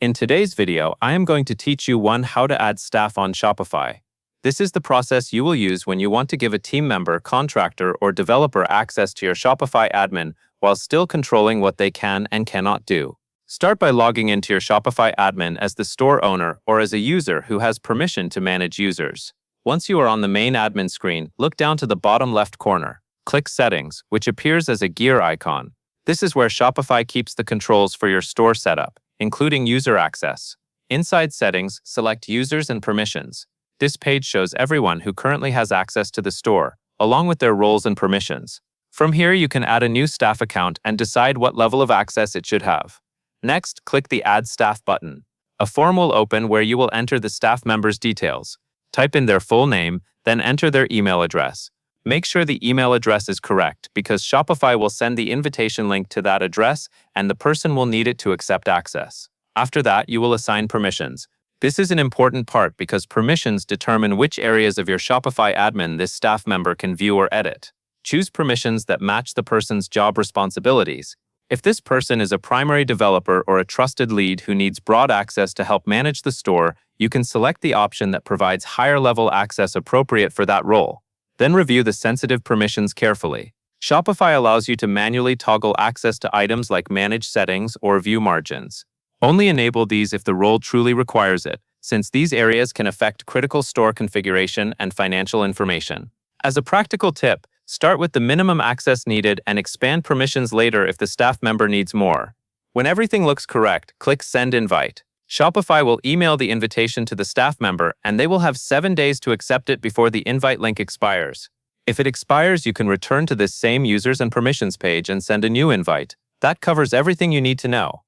In today's video, I am going to teach you how to add staff on Shopify. This is the process you will use when you want to give a team member, contractor, or developer access to your Shopify admin while still controlling what they can and cannot do. Start by logging into your Shopify admin as the store owner or as a user who has permission to manage users. Once you are on the main admin screen, look down to the bottom left corner. Click Settings, which appears as a gear icon. This is where Shopify keeps the controls for your store setup, including user access. Inside Settings, select Users and Permissions. This page shows everyone who currently has access to the store, along with their roles and permissions. From here, you can add a new staff account and decide what level of access it should have. Next, click the Add Staff button. A form will open where you will enter the staff member's details. Type in their full name, then enter their email address. Make sure the email address is correct because Shopify will send the invitation link to that address and the person will need it to accept access. After that, you will assign permissions. This is an important part because permissions determine which areas of your Shopify admin this staff member can view or edit. Choose permissions that match the person's job responsibilities. If this person is a primary developer or a trusted lead who needs broad access to help manage the store, you can select the option that provides higher-level access appropriate for that role. Then review the sensitive permissions carefully. Shopify allows you to manually toggle access to items like Manage Settings or View Margins. Only enable these if the role truly requires it, since these areas can affect critical store configuration and financial information. As a practical tip, start with the minimum access needed and expand permissions later if the staff member needs more. When everything looks correct, click Send Invite. Shopify will email the invitation to the staff member and they will have 7 days to accept it before the invite link expires. If it expires, you can return to this same Users and Permissions page and send a new invite. That covers everything you need to know.